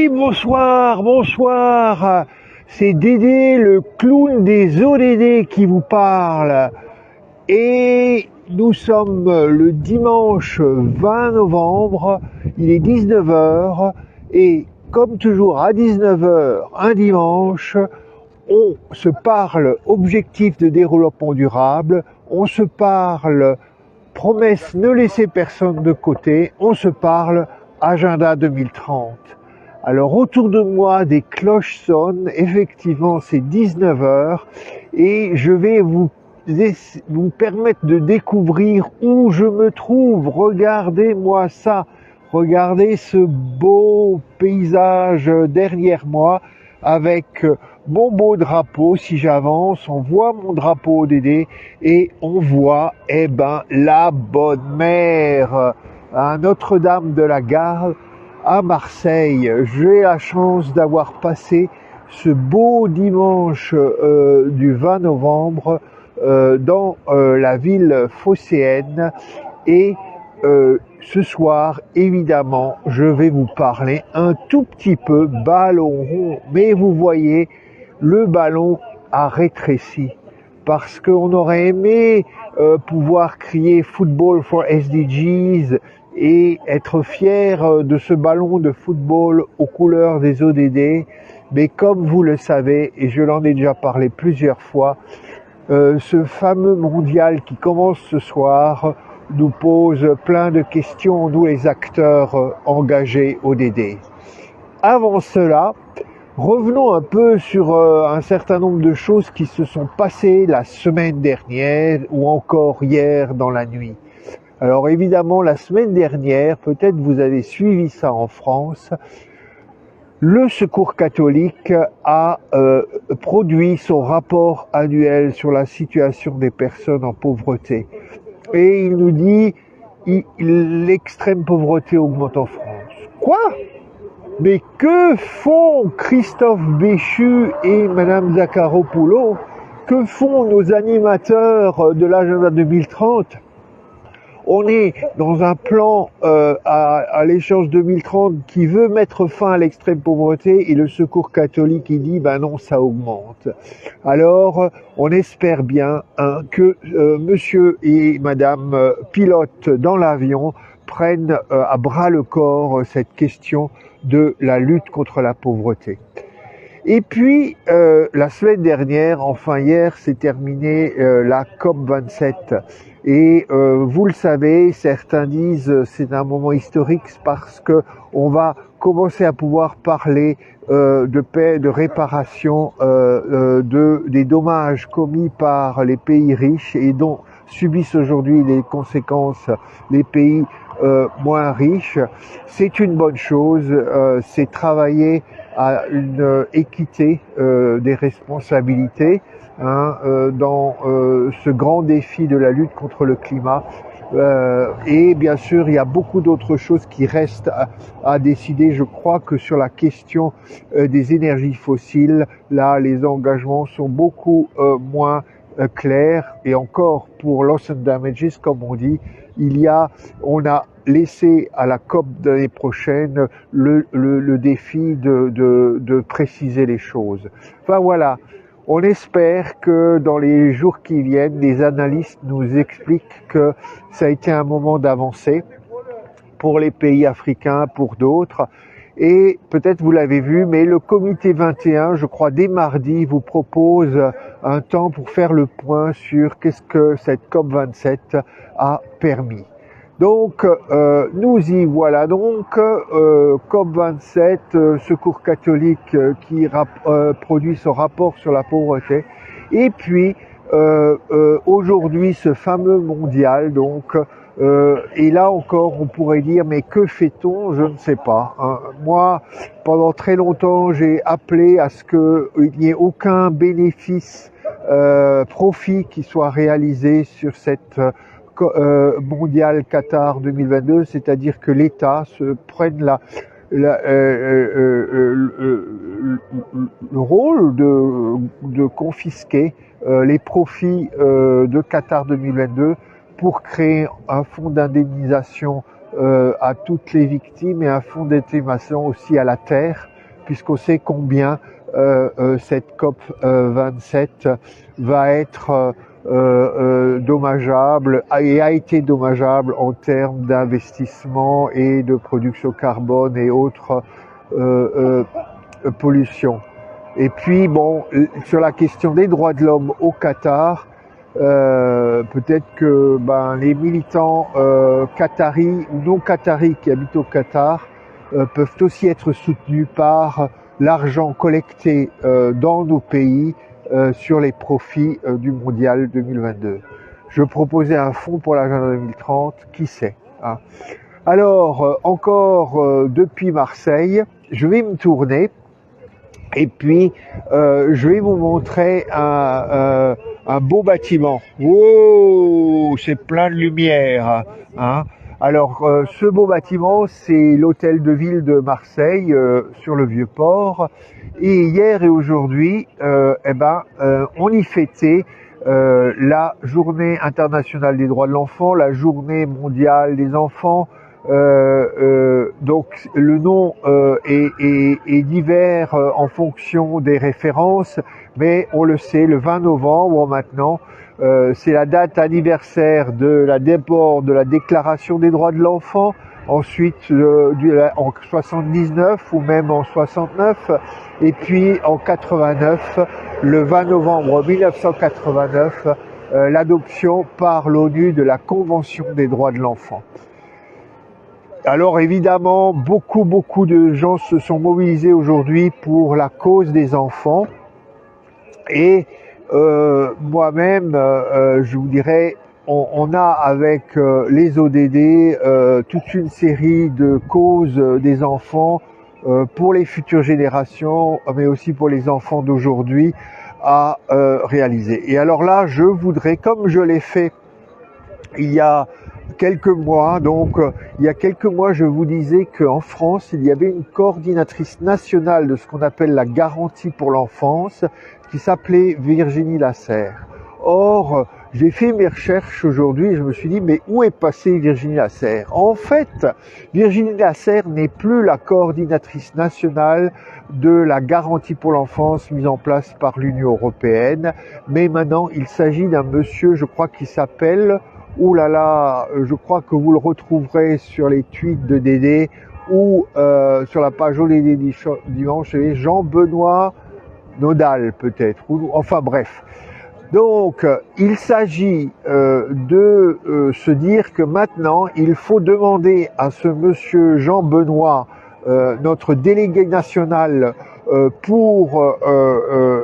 Oui, bonsoir, bonsoir. C'est Dédé, le clown des ODD qui vous parle. Et nous sommes le dimanche 20 novembre, il est 19 heures. Et comme toujours à 19 heures, un dimanche, on se parle objectif de développement durable, on se parle promesse ne laisser personne de côté, on se parle agenda 2030. Alors autour de moi, des cloches sonnent, effectivement c'est 19 heures et je vais vous permettre de découvrir où je me trouve. Regardez-moi ça, regardez ce beau paysage derrière moi avec mon beau drapeau. Si j'avance, on voit mon drapeau Dédé et on voit la bonne mère à Notre-Dame de la Garde à Marseille. J'ai la chance d'avoir passé ce beau dimanche du 20 novembre dans la ville phocéenne et ce soir, évidemment, je vais vous parler un tout petit peu ballon rond, mais vous voyez, le ballon a rétréci parce qu'on aurait aimé pouvoir crier Football for SDGs et être fier de ce ballon de football aux couleurs des ODD. Mais comme vous le savez, et je l'en ai déjà parlé plusieurs fois, ce fameux mondial qui commence ce soir nous pose plein de questions, nous les acteurs engagés ODD. Avant cela, revenons un peu sur un certain nombre de choses qui se sont passées la semaine dernière ou encore hier dans la nuit. Alors évidemment, la semaine dernière, peut-être vous avez suivi ça en France, le Secours catholique a produit son rapport annuel sur la situation des personnes en pauvreté. Et il nous dit l'extrême pauvreté augmente en France. Quoi ? Mais que font Christophe Béchu et Madame Zakharopoulou? Que font nos animateurs de l'agenda 2030? On est dans un plan à l'échéance 2030 qui veut mettre fin à l'extrême pauvreté et le Secours catholique il dit non, ça augmente. Alors on espère bien que monsieur et madame pilote dans l'avion prennent à bras le corps cette question de la lutte contre la pauvreté. Et puis, la semaine dernière, enfin hier, s'est terminée la COP27. Et vous le savez, certains disent c'est un moment historique parce que on va commencer à pouvoir parler de paix, de réparation des dommages commis par les pays riches et dont subissent aujourd'hui les conséquences les pays moins riches. C'est une bonne chose, c'est travailler à une équité des responsabilités dans ce grand défi de la lutte contre le climat. Et bien sûr, il y a beaucoup d'autres choses qui restent à décider. Je crois que sur la question des énergies fossiles, là, les engagements sont beaucoup moins clairs. Et encore, pour loss and damages, comme on dit, on a laissé à la COP de l'année prochaine le défi de préciser les choses. Enfin voilà, on espère que dans les jours qui viennent, les analystes nous expliquent que ça a été un moment d'avancée pour les pays africains, pour d'autres. Et peut-être vous l'avez vu, mais le comité 21, je crois dès mardi, vous propose un temps pour faire le point sur qu'est-ce que cette COP27 a permis. Donc, nous y voilà. Donc, COP27, Secours catholique qui produit son rapport sur la pauvreté. Et puis, aujourd'hui, ce fameux mondial, donc, et là encore, on pourrait dire, mais que fait-on? Je ne sais pas. Moi, pendant très longtemps, j'ai appelé à ce qu'il n'y ait aucun bénéfice, profit qui soit réalisé sur cette mondial Qatar 2022, c'est-à-dire que l'État se prenne le rôle de confisquer les profits de Qatar 2022 pour créer un fonds d'indemnisation à toutes les victimes et un fonds d'indemnisation aussi à la terre puisqu'on sait combien cette COP 27 va être dommageable et a été dommageable en termes d'investissement et de production carbone et autres pollutions. Et puis bon, sur la question des droits de l'homme au Qatar, peut-être que les militants qataris ou non qataris qui habitent au Qatar peuvent aussi être soutenus par l'argent collecté dans nos pays sur les profits du mondial 2022. Je proposais un fonds pour l'agenda 2030, qui sait, hein. Alors, encore depuis Marseille, je vais me tourner et puis je vais vous montrer un beau bâtiment. Wow, c'est plein de lumière, hein. Alors, ce beau bâtiment, c'est l'hôtel de ville de Marseille, sur le Vieux-Port. Et hier et aujourd'hui, on y fêtait la journée internationale des droits de l'enfant, la journée mondiale des enfants. Donc, le nom est divers en fonction des références, mais on le sait, le 20 novembre maintenant, c'est la date anniversaire d'abord de la Déclaration des droits de l'enfant, ensuite en 79 ou même en 69, et puis en 89, le 20 novembre 1989, l'adoption par l'ONU de la Convention des droits de l'enfant. Alors évidemment, beaucoup de gens se sont mobilisés aujourd'hui pour la cause des enfants. Et moi-même, je vous dirais, on a avec les ODD toute une série de causes des enfants pour les futures générations, mais aussi pour les enfants d'aujourd'hui à réaliser. Et alors là, je voudrais, comme je l'ai fait il y a quelques mois, je vous disais qu'en France, il y avait une coordinatrice nationale de ce qu'on appelle la garantie pour l'enfance, qui s'appelait Virginie Lasserre. Or, j'ai fait mes recherches aujourd'hui et je me suis dit, mais où est passée Virginie Lasserre? En fait, Virginie Lasserre n'est plus la coordinatrice nationale de la garantie pour l'enfance mise en place par l'Union européenne, mais maintenant, il s'agit d'un monsieur, je crois, qui s'appelle... Ouh là là, je crois que vous le retrouverez sur les tweets de Dédé ou sur la page ODD dimanche, Jean-Benoît Nodal peut-être, enfin bref. Donc, il s'agit de se dire que maintenant, il faut demander à ce monsieur Jean-Benoît, notre délégué national pour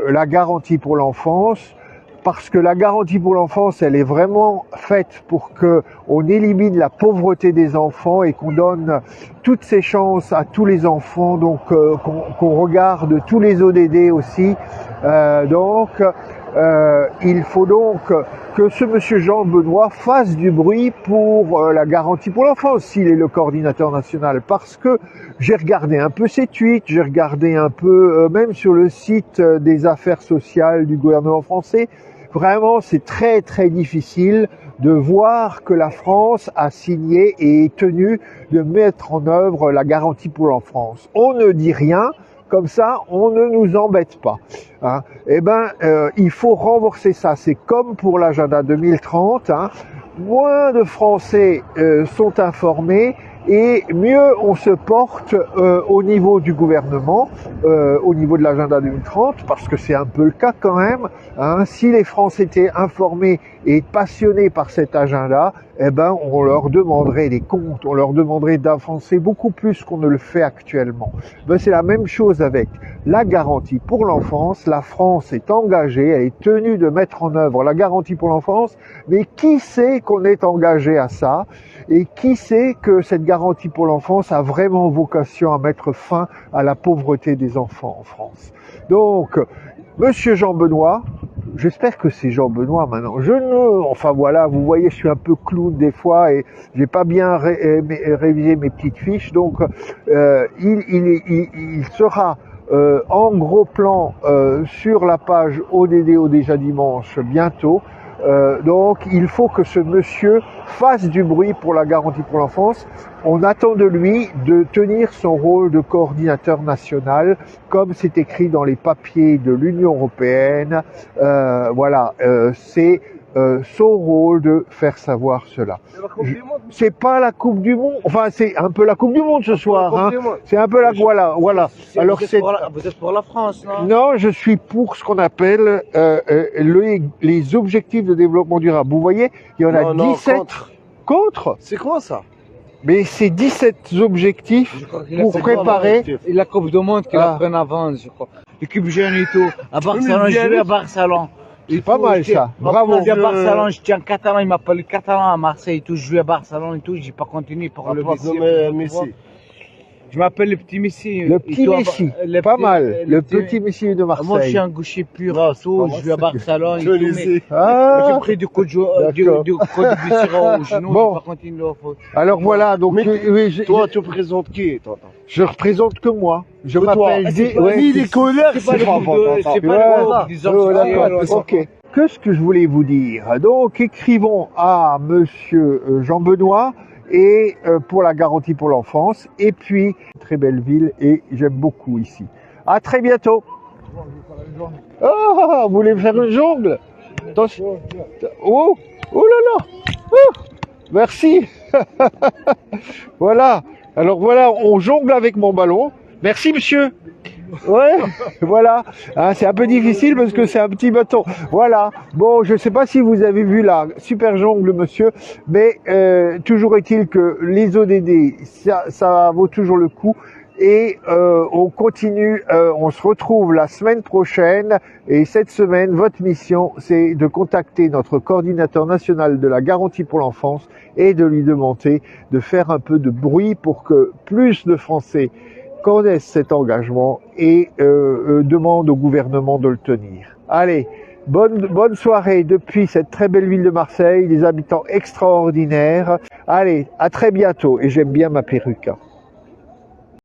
la garantie pour l'enfance, parce que la garantie pour l'enfance, elle est vraiment faite pour que on élimine la pauvreté des enfants et qu'on donne toutes ces chances à tous les enfants, donc qu'on regarde tous les ODD aussi. Il faut donc que ce monsieur Jean-Benoît fasse du bruit pour la garantie pour l'enfance, s'il est le coordinateur national, parce que j'ai regardé un peu ses tweets, j'ai regardé un peu même sur le site des affaires sociales du gouvernement français. Vraiment, c'est très difficile de voir que la France a signé et est tenue de mettre en œuvre la garantie pour l'enfance. On ne dit rien, comme ça, on ne nous embête pas, hein. Il faut renforcer ça. C'est comme pour l'agenda 2030, hein. Moins de Français sont informés et mieux on se porte au niveau du gouvernement, au niveau de l'agenda 2030, parce que c'est un peu le cas quand même, hein. Si les Français étaient informés et passionnés par cet agenda, on leur demanderait des comptes, on leur demanderait d'avancer beaucoup plus qu'on ne le fait actuellement. C'est la même chose avec la garantie pour l'enfance. La France est engagée, elle est tenue de mettre en œuvre la garantie pour l'enfance, mais qui sait qu'on est engagé à ça? Et qui sait que cette garantie pour l'enfance a vraiment vocation à mettre fin à la pauvreté des enfants en France? Donc, monsieur Jean-Benoît, j'espère que c'est Jean-Benoît maintenant. Enfin voilà, vous voyez, je suis un peu clown des fois et j'ai pas bien révisé mes petites fiches. Donc, il sera en gros plan sur la page ODD au déjà dimanche bientôt. Donc il faut que ce monsieur fasse du bruit pour la garantie pour l'enfance. On attend de lui de tenir son rôle de coordinateur national, comme c'est écrit dans les papiers de l'Union européenne. Voilà, c'est son rôle de faire savoir cela. C'est pas la Coupe du Monde, enfin c'est un peu la Coupe du Monde ce soir, hein. C'est un peu la voilà. Alors vous êtes pour la France, non? Non, je suis pour ce qu'on appelle les objectifs de développement durable. Vous voyez, il y en a 17 contre. C'est quoi ça? Mais c'est 17 objectifs pour préparer La Coupe du Monde qui la prenne avant, je crois. L'équipe jeune et tout. À Barcelone, je vais à Barcelone. C'est pas mal ça, bravo. Je vais à Barcelone, je tiens catalan, il m'appelle catalan à Marseille et tout. Je vais à Barcelone et tout, j'ai pas continué pour le Messi. Je m'appelle le petit Messi. Le petit Messi, pas mal. Le petit Messi de Moi, je suis Marseille. un gaucher pur, tout. Je vais à Barcelone et tout. Mais Ah, j'ai pris du coup de blessure au genou, Bon. j'ai pas continué au foot. alors voilà, donc Toi, tu représentes qui, toi? je représente que moi. Je Que toi. m'appelle Ni les colères, C'est pas le pas groupe de- c'est pas le groupe des Oh, Antilles, d'accord, ok. Qu'est-ce que je voulais vous dire? Donc, écrivons à monsieur Jean-Benoît et pour la garantie pour l'enfance. Et puis, très belle ville et j'aime beaucoup ici. À très bientôt. Oh, vous voulez me faire une jongle? Attention. Oh, oh là là. Oh, merci. Voilà. Alors voilà, on jongle avec mon ballon. Merci monsieur. Ouais, voilà. Hein, c'est un peu difficile parce que c'est un petit bâton. Voilà. Bon, je ne sais pas si vous avez vu la super jongle, monsieur, mais toujours est-il que les ODD, ça vaut toujours le coup. Et on continue, on se retrouve la semaine prochaine. Et cette semaine, votre mission, c'est de contacter notre coordinateur national de la garantie pour l'enfance et de lui demander de faire un peu de bruit pour que plus de Français connaissent cet engagement et demandent au gouvernement de le tenir. Allez, bonne soirée depuis cette très belle ville de Marseille, des habitants extraordinaires. Allez, à très bientôt et j'aime bien ma perruque.